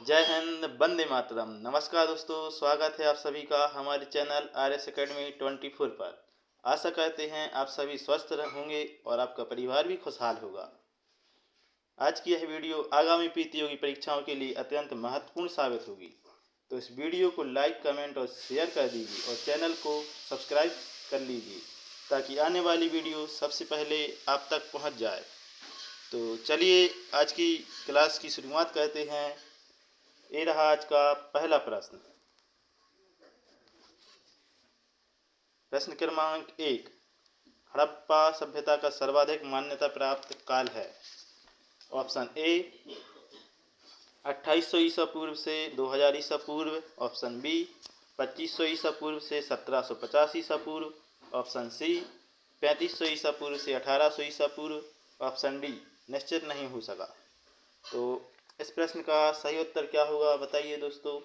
जय हिंद, वंदे मातरम। नमस्कार दोस्तों, स्वागत है आप सभी का हमारे चैनल RS Academy 24 पर। आशा करते हैं आप सभी स्वस्थ होंगे और आपका परिवार भी खुशहाल होगा। आज की यह वीडियो आगामी प्रतियोगी परीक्षाओं के लिए अत्यंत महत्वपूर्ण साबित होगी, तो इस वीडियो को लाइक, कमेंट और शेयर कर दीजिए और चैनल को सब्सक्राइब कर लीजिए ताकि आने वाली वीडियो सबसे पहले आप तक पहुंच जाए। तो चलिए आज की क्लास की शुरुआत करते हैं। ये रहा आज का पहला प्रश्न। प्रश्न क्रमांक 1, हड़प्पा सभ्यता का सर्वाधिक मान्यता प्राप्त काल है। ऑप्शन ए 2800 ईसा पूर्व से 2000 ईसा पूर्व। ऑप्शन बी 2500 ईसा पूर्व से 1750 ईसा पूर्व। ऑप्शन सी 3500 ईसा पूर्व से 1800 ईसा पूर्व। ऑप्शन डी निश्चित नहीं हो सका। तो इस प्रश्न का सही उत्तर क्या होगा बताइए दोस्तों।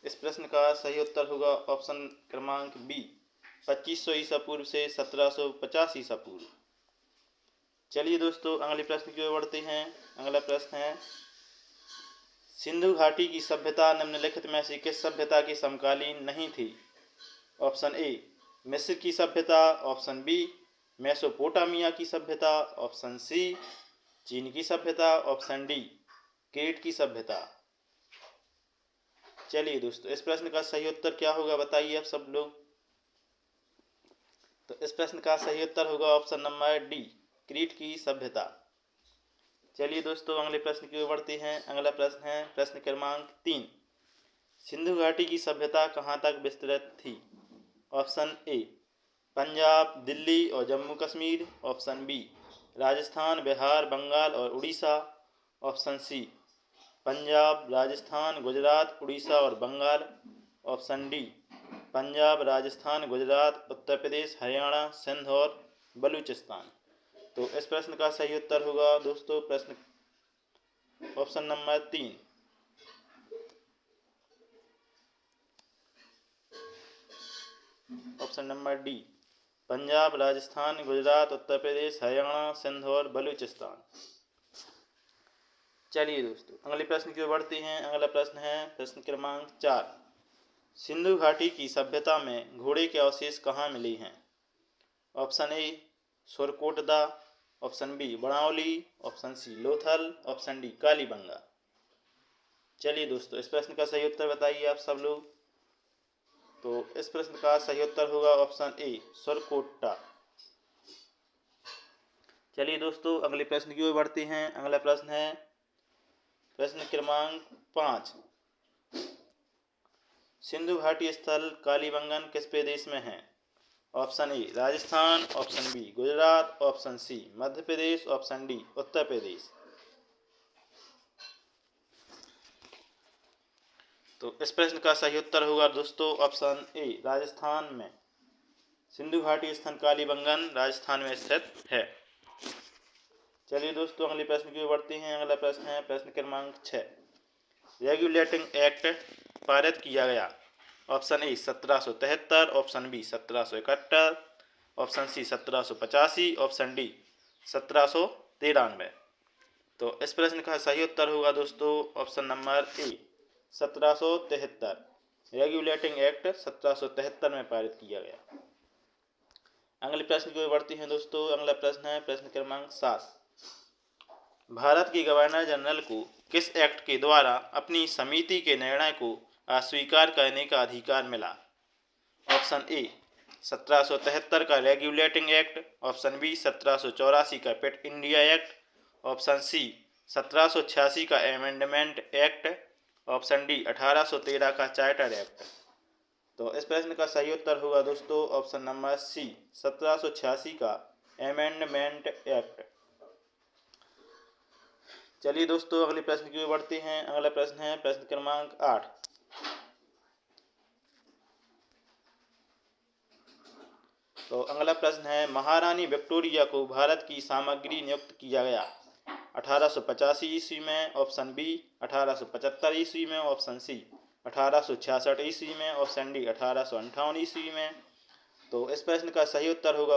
इस प्रश्न का सही उत्तर होगा ऑप्शन क्रमांक बी 2500 ईसा पूर्व से 1750 ईसा पूर्व। चलिए दोस्तों अगले प्रश्न की ओर बढ़ते हैं। अगला प्रश्न है, सिंधु घाटी की सभ्यता निम्नलिखित में से किस सभ्यता के समकालीन नहीं थी। ऑप्शन ए मिस्र की सभ्यता। ऑप्शन बी मेसोपोटामिया की सभ्यता। ऑप्शन सी चीन की सभ्यता। ऑप्शन डी क्रेट की सभ्यता। चलिए दोस्तों इस प्रश्न का सही उत्तर क्या होगा बताइए आप सब लोग। तो इस प्रश्न का सही उत्तर होगा ऑप्शन नंबर डी क्रीट की सभ्यता। चलिए दोस्तों अगले प्रश्न की ओर बढ़ते हैं। अगला प्रश्न है प्रश्न क्रमांक 3, सिंधु घाटी की सभ्यता कहाँ तक विस्तृत थी। ऑप्शन ए पंजाब, दिल्ली और जम्मू कश्मीर। ऑप्शन बी राजस्थान, बिहार, बंगाल और उड़ीसा। ऑप्शन सी पंजाब, राजस्थान, गुजरात, उड़ीसा और बंगाल। ऑप्शन डी पंजाब, राजस्थान, गुजरात, उत्तर प्रदेश, हरियाणा, सिंध और बलूचिस्तान। तो इस प्रश्न का सही उत्तर होगा दोस्तों प्रश्न option number 3, option number D Punjab, Rajasthan, Gujarat, Uttar Pradesh, Haryana, Sindh और बलूचिस्तान। चलिए दोस्तों अगले प्रश्न की ओर बढ़ते हैं। अगला प्रश्न है प्रश्न क्रमांक 4, सिंधु घाटी की सभ्यता में घोड़े के अवशेष कहाँ मिले हैं। Option A Surkotada. Option B Badawali. Option C Lothal. Option D Kalibangan. चलिए दोस्तों इस प्रश्न का सही उत्तर बताइए आप सब लोग। तो इस प्रश्न का सही उत्तर होगा ऑप्शन ए सुरकोटा। चलिए दोस्तों अगले प्रश्न की ओर बढ़ते हैं। अगला प्रश्न है प्रश्न क्रमांक 5, सिंधु घाटी स्थल कालीबंगन किस प्रदेश में है। Option A Rajasthan. Option B Gujarat. Option C Madhya Pradesh. Option D Uttar Pradesh. तो इस प्रश्न का सही उत्तर होगा दोस्तों ऑप्शन ए राजस्थान में। सिंधु घाटी स्थल कालीबंगन राजस्थान में स्थित है। चलिए दोस्तों अगले प्रश्न की ओर बढ़ते हैं। अगला प्रश्न है प्रश्न क्रमांक 6, रेगुलेटिंग एक्ट पारित किया गया। Option A 1773। Option B 1771। Option C 1785। Option D 1793। तो इस प्रश्न का सही उत्तर होगा दोस्तों option number A 1773। Regulating act 1773 में पारित किया गया। अगले प्रश्न की ओर बढ़ते हैं दोस्तों। अगला प्रश्न है प्रश्न क्रमांक 7, भारत के गवर्नर जनरल को किस एक्ट के द्वारा अपनी समिति के निर्णय को अस्वीकार करने का अधिकार मिला। ऑप्शन ए 1773 का रेगुलेटिंग एक्ट। ऑप्शन बी 1784 का पिट इंडिया एक्ट। ऑप्शन सी 1786 का एमेंडमेंट एक्ट। ऑप्शन डी 1813 का चार्टर एक्ट। तो इस प्रश्न का सही उत्तर होगा दोस्तों ऑप्शन नंबर सी 1786 का एमेंडमेंट एक्ट। चलिए दोस्तों अगले प्रश्न की ओर बढ़ते हैं। अगला प्रश्न है प्रश्न क्रमांक 8, तो अगला प्रश्न है महारानी विक्टोरिया को भारत की सामग्री नियुक्त किया गया। 1885 ईस्वी में। ऑप्शन बी 1875 ईस्वी में। ऑप्शन सी 1866 ईस्वी में। ऑप्शन डी 1858 ईस्वी में। तो इस प्रश्न का सही उत्तर होगा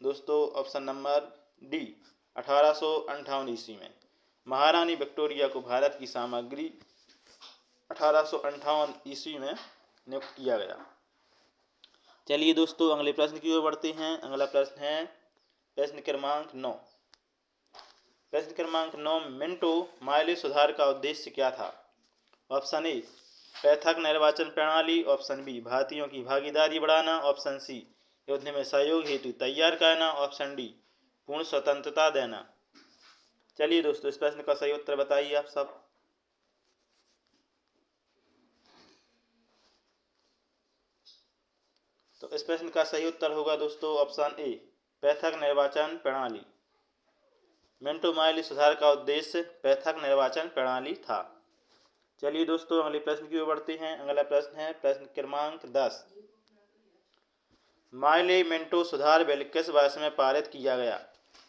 दोस्तों ऑप्शन नंबर डी 1858 ईस्वी में। महारानी विक्टोरिया को भारत की सामग्री 1858 ईस्वी में नियुक्त किया गया। चलिए दोस्तों अगले प्रश्न की ओर बढ़ते हैं। अगला प्रश्न है प्रश्न क्रमांक 9। प्रश्न क्रमांक 9, मिंटो मार्ले सुधार का उद्देश्य क्या था? ऑप्शन ए पृथक निर्वाचन प्रणाली, ऑप्शन बी भारतीयों की भागीदारी बढ़ाना, ऑप्शन सी युद्ध में सहयोग हेतु तैयार करना, ऑप्शन डी पूर्ण स्वतंत्रता देना। चलिए दोस्तों इस प्रश्न का सही उत्तर बताइए आप सब। तो इस प्रश्न का सही उत्तर होगा दोस्तों ऑप्शन ए पृथक निर्वाचन प्रणाली। मिंटो मार्ले सुधार का उद्देश्य पृथक निर्वाचन प्रणाली था। चलिए दोस्तों अगले प्रश्न की ओर बढ़ते हैं। अगला प्रश्न है प्रश्न क्रमांक 10। मार्ले मिंटो सुधार बिल किस वर्ष में पारित किया गया?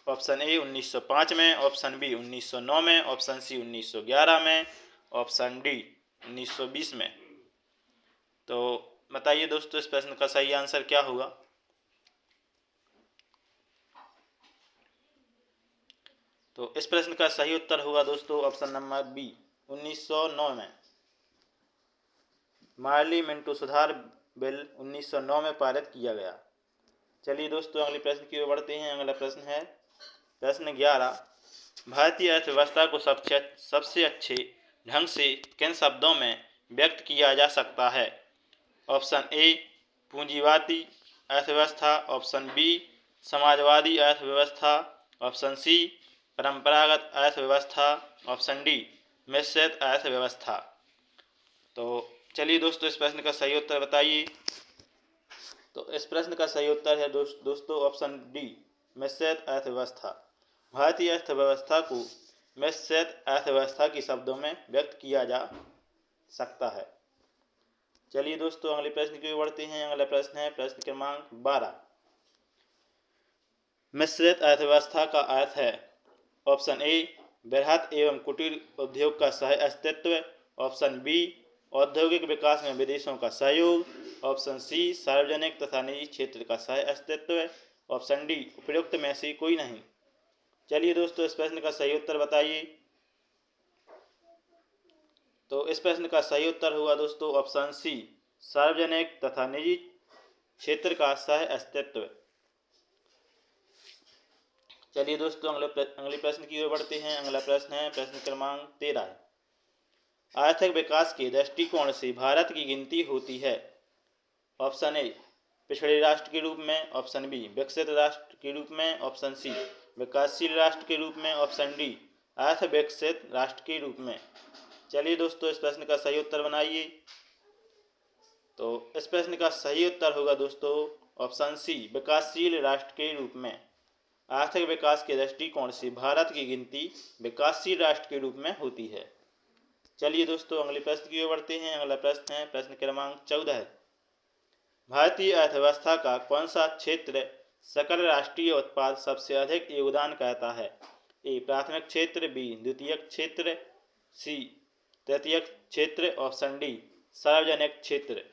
ऑप्शन ए 1905 में, ऑप्शन बी 1909 में, ऑप्शन सी 1911 में, ऑप्शन डी 1920 में। तो बताइए दोस्तों इस प्रश्न का सही आंसर क्या होगा? तो इस प्रश्न का सही उत्तर होगा दोस्तों ऑप्शन नंबर बी 1909 में। मार्ले मिंटो सुधार बिल 1909 में पारित किया गया। चलिए दोस्तों अगले प्रश्न की ओर बढ़ते हैं। अगला प्रश्न है प्रश्न 11। भारतीय अर्थव्यवस्था को सबसे अच्छे ढंग से किन शब्दों में व्यक्त किया जा सकता है? ऑप्शन ए पूंजीवादी अर्थव्यवस्था, ऑप्शन बी समाजवादी अर्थव्यवस्था, ऑप्शन सी परंपरागत अर्थव्यवस्था, ऑप्शन डी मिश्रित अर्थव्यवस्था। तो चलिए दोस्तों इस प्रश्न का सही उत्तर बताइए। तो इस प्रश्न का सही उत्तर है दोस्तों ऑप्शन डी मिश्रित अर्थव्यवस्था। भारतीय अर्थव्यवस्था को मिश्रित अर्थव्यवस्था के शब्दों में व्यक्त किया जा सकता है। चलिए दोस्तों अगले प्रश्न की ओर बढ़ते हैं। अगला प्रश्न है प्रश्न क्रमांक 12। मिश्रित अर्थव्यवस्था का अर्थ है ऑप्शन ए बृहत एवं कुटीर उद्योग का सह अस्तित्व, ऑप्शन बी औद्योगिक विकास में विदेशों का सहयोग, ऑप्शन सी सार्वजनिक तथा निजी क्षेत्र का सह अस्तित्व, ऑप्शन डी उपयुक्त में से कोई नहीं। चलिए दोस्तों इस प्रश्न का सही उत्तर बताइए। तो इस प्रश्न का सही उत्तर होगा दोस्तों ऑप्शन सी सार्वजनिक तथा निजी क्षेत्र का सह अस्तित्व। चलिए दोस्तों अगले प्रश्न की ओर बढ़ते हैं। अगला प्रश्न है प्रश्न क्रमांक 13। आर्थिक विकास के दृष्टिकोण से भारत की गिनती होती है? ऑप्शन ए पिछड़े राष्ट्र के रूप में, ऑप्शन बी विकसित राष्ट्र के रूप में, ऑप्शन सी विकासशील राष्ट्र के रूप में, ऑप्शन डी अर्थ विकसित राष्ट्र के रूप में। चलिए दोस्तों इस प्रश्न का सही उत्तर बनाइए। तो इस प्रश्न का सही उत्तर होगा दोस्तों ऑप्शन सी विकासशील राष्ट्र के रूप में। आर्थिक विकास के दृष्टिकोण से भारत की गिनती विकासशील राष्ट्र के रूप में होती है। चलिए दोस्तों अगले प्रश्न की ओर बढ़ते हैं। अगला प्रश्न है प्रश्न क्रमांक 14। भारतीय अर्थव्यवस्था का कौन सा क्षेत्र सकल राष्ट्रीय उत्पाद सबसे अधिक योगदान करता है? ए प्राथमिक क्षेत्र, बी द्वितीयक क्षेत्र, सी तृतीयक क्षेत्र, ऑप्शन डी सार्वजनिक क्षेत्र।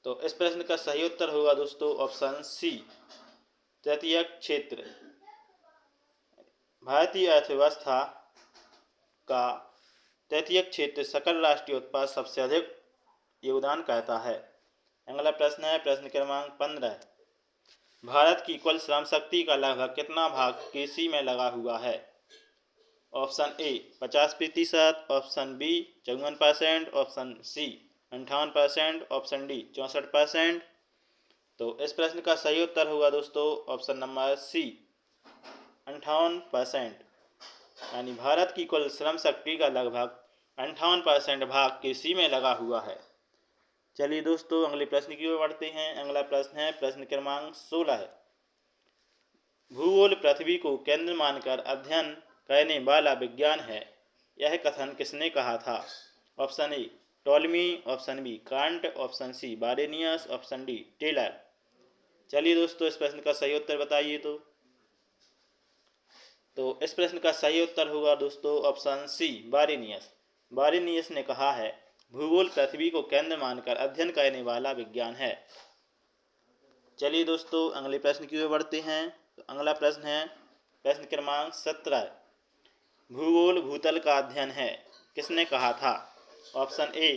तो इस प्रश्न का सही उत्तर होगा दोस्तों ऑप्शन सी तृतीयक क्षेत्र। भारतीय अर्थव्यवस्था का तृतीयक क्षेत्र सकल राष्ट्रीय उत्पाद सबसे अधिक योगदान करता है। अगला प्रश्न है प्रश्न क्रमांक 15। भारत की कुल श्रम शक्ति का लगभग कितना भाग कृषि में लगा हुआ है? Option A 50%, option B 54%, option C 58%, option D 64%। तो इस प्रश्न का सही उत्तर होगा दोस्तों ऑप्शन नंबर सी 58%। यानी भारत की कुल श्रम शक्ति का लगभग 58% भाग कृषि में लगा हुआ है। चलिए दोस्तों अगले प्रश्न की ओर बढ़ते हैं। अगला प्रश्न है प्रश्न क्रमांक 16। भूगोल पृथ्वी को केंद्र मानकर अध्ययन करने वाला विज्ञान है, यह कथन किसने कहा था? Option A Ptolemy, option B Kant, option C Varenius, option D Taylor. चलिए दोस्तों इस प्रश्न का सही उत्तर बताइए। तो इस प्रश्न का सही उत्तर होगा दोस्तों ऑप्शन सी बारेनियस। बारेनियस ने कहा है भूगोल पृथ्वी को केंद्र मानकर अध्ययन करने वाला विज्ञान है। चलिए दोस्तों अगले प्रश्न की ओर बढ़ते हैं। तो अगला प्रश्न है प्रश्न क्रमांक 17। भूगोल भूतल का अध्ययन है, किसने कहा था? Option A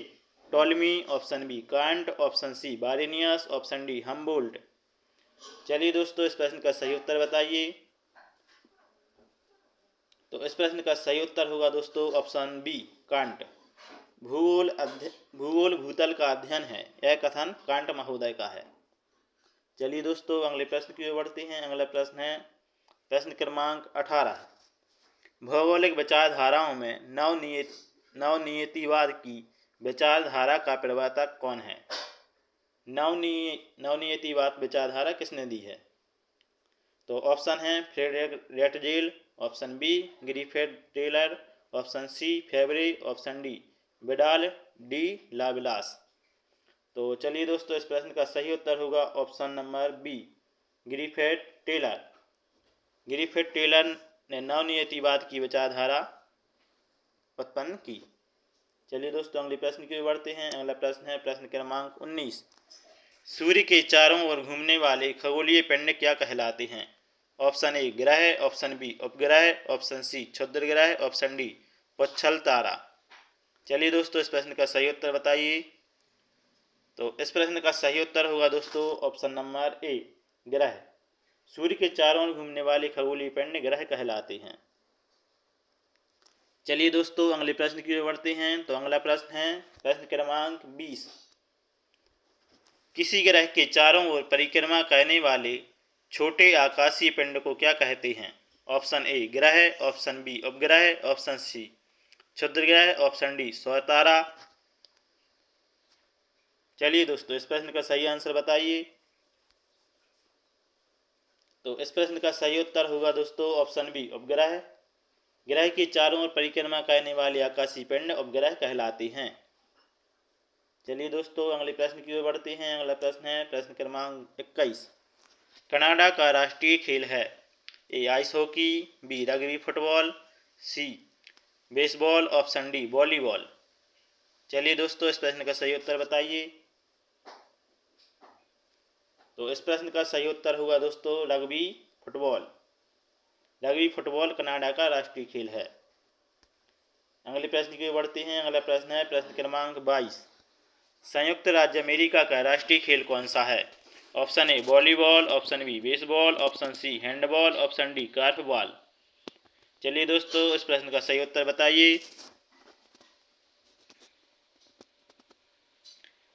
Ptolemy, option B Kant, option C Varenius, option D Humboldt. चलिए दोस्तों, इस प्रश्न का सही उत्तर बताइए। तो इस प्रश्न का सही उत्तर होगा दोस्तों ऑप्शन बी कांट। भूगोल भूतल का अध्ययन है, यह कथन कांट महोदय का है। चलिए दोस्तों, अगले प्रश्न की ओर बढ़ते हैं। अगला प्रश्न है प्रश्न क्रमांक 18। भौगोलिक विचारधाराओं में नवनियतिवाद की विचारधारा का प्रवर्तक कौन है? नवनियतिवाद विचारधारा किसने दी है? तो ऑप्शन है Friedrich Ratzel, option B Griffith Taylor, option C Febvre, option D Vidal de Lablache. तो चलिए दोस्तों, इस प्रश्न का सही उत्तर होगा option number B Griffith Taylor. Griffith Taylor ने नवनियतिवाद की विचारधारा उत्पन्न की। चलिए दोस्तों, अगले प्रश्न की ओर बढ़ते हैं। अगला प्रश्न है प्रश्न क्रमांक 19। सूर्य के चारों ओर घूमने वाले खगोलीय पिंड क्या कहलाते हैं? ऑप्शन ए ग्रह, ऑप्शन बी उपग्रह, ऑप्शन सी क्षुद्र ग्रह, ऑप्शन डी पुच्छल तारा। चलिए दोस्तों, इस प्रश्न का सही उत्तर बताइए। तो इस प्रश्न का सही उत्तर होगा दोस्तों ऑप्शन नंबर ए ग्रह। सूर्य के चारों ओर घूमने वाले खगोलीय पिंड ग्रह कहलाते हैं। चलिए दोस्तों, अगले प्रश्न की ओर बढ़ते हैं। तो अगला प्रश्न है प्रश्न क्रमांक 20। किसी ग्रह के चारों ओर परिक्रमा करने वाले छोटे आकाशीय पिंड को क्या कहते हैं? ऑप्शन ए ग्रह, ऑप्शन बी उपग्रह, ऑप्शन सी क्षुद्र ग्रह, ऑप्शन डी सौरतारा। चलिए दोस्तों, इस प्रश्न का सही आंसर बताइए। तो इस प्रश्न का सही उत्तर होगा दोस्तों ऑप्शन बी उपग्रह। ग्रह के चारों ओर परिक्रमा करने वाले आकाशीय पिंड उपग्रह कहलाते हैं। चलिए दोस्तों, अगले प्रश्न की ओर बढ़ते हैं। अगला प्रश्न है प्रश्न क्रमांक 21। कनाडा का राष्ट्रीय खेल है? A ice hockey, B rugby football, C baseball, option D volleyball. चलिए दोस्तों, इस प्रश्न का सही उत्तर बताइए। तो इस प्रश्न का सही उत्तर होगा दोस्तों rugby football. Rugby football Canada का राष्ट्रीय खेल है। अगले प्रश्न की ओर बढ़ते हैं। अगला प्रश्न है प्रश्न क्रमांक 22। संयुक्त राज्य अमेरिका का राष्ट्रीय खेल कौन सा है? Option A volleyball, option B baseball, option C handball, option D korfball. चलिए दोस्तों, इस प्रश्न का सही उत्तर बताइए।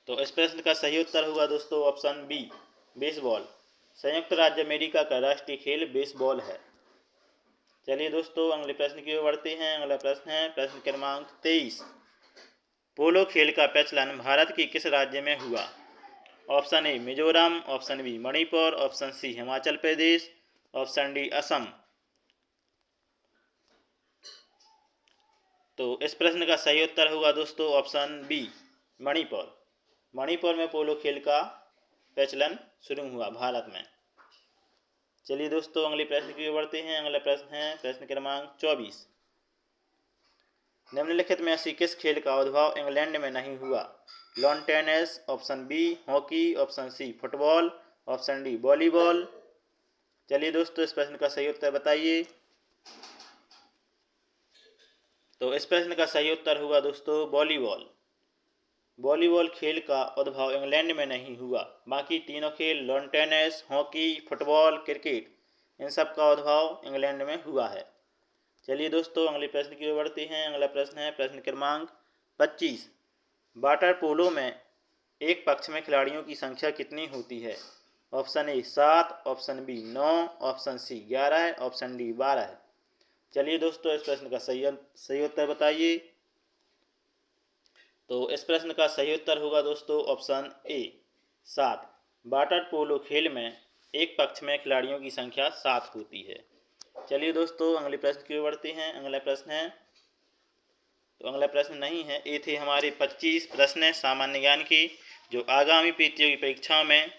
तो इस प्रश्न का सही उत्तर होगा दोस्तों ऑप्शन बी बेसबॉल। संयुक्त राज्य अमेरिका का राष्ट्रीय खेल बेसबॉल है। चलिए दोस्तों, अगले प्रश्न की ओर बढ़ते हैं। अगला प्रश्न है प्रश्न क्रमांक 23। पोलो खेल का प्रचलन भारत के किस राज्य में हुआ? Option A Mizoram, option B Manipur, option C Himachal Pradesh, option D Assam. तो इस प्रश्न का सही उत्तर होगा दोस्तों ऑप्शन बी मणिपुर। मणिपुर में पोलो खेल का प्रचलन शुरू हुआ भारत में। चलिए दोस्तों, अगले प्रश्न की ओर बढ़ते हैं। अगला प्रश्न है प्रश्न क्रमांक 24। निम्नलिखित में से किस खेल का उद्भव इंग्लैंड में नहीं हुआ? Lawn tennis, option B hockey, option C football, option D volleyball. चलिए दोस्तों, इस प्रश्न का सही उत्तर बताइए। तो इस प्रश्न का सही उत्तर होगा दोस्तों वॉलीबॉल। वॉलीबॉल खेल का उद्भव इंग्लैंड में नहीं हुआ। बाकी तीनों खेल lawn tennis, hockey, football, cricket, इन सब का उद्भव इंग्लैंड में हुआ है। चलिए दोस्तों, अगले प्रश्न की ओर बढ़ते हैं। अगला प्रश्न है प्रश्न क्रमांक 25। वाटर पोलो में एक पक्ष में खिलाड़ियों की संख्या कितनी होती है? Option A 7, option B 9, option C 11, option D 12। चलिए दोस्तों, इस प्रश्न का सही उत्तर बताइए। तो इस प्रश्न का सही उत्तर होगा दोस्तों ऑप्शन ए 7। वाटर पोलो खेल में एक पक्ष में खिलाड़ियों की संख्या 7 होती है। चलिए दोस्तों, अगले प्रश्न की ओर बढ़ते हैं। अगला प्रश्न है तो अगला प्रश्न नहीं है, ये थे हमारे 25 प्रश्न सामान्य ज्ञान के, जो आगामी प्रतियोगी परीक्षाओं में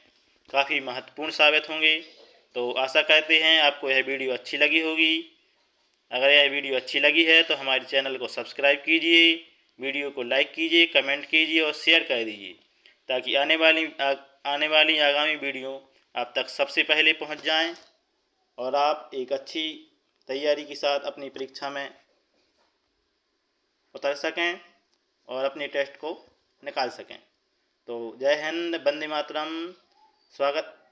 काफ़ी महत्वपूर्ण साबित होंगे। तो आशा करते हैं आपको यह वीडियो अच्छी लगी होगी। अगर यह वीडियो अच्छी लगी है तो हमारे चैनल को सब्सक्राइब कीजिए, वीडियो को लाइक कीजिए, कमेंट कीजिए और शेयर कर दीजिए, ताकि आने वाली आगामी वीडियो आप तक सबसे पहले पहुंच जाएं और आप एक अच्छी तैयारी के साथ अपनी परीक्षा में उतर सकें और अपनी टेस्ट को निकाल सकें। तो जय हिंद, वंदे मातरम। स्वागत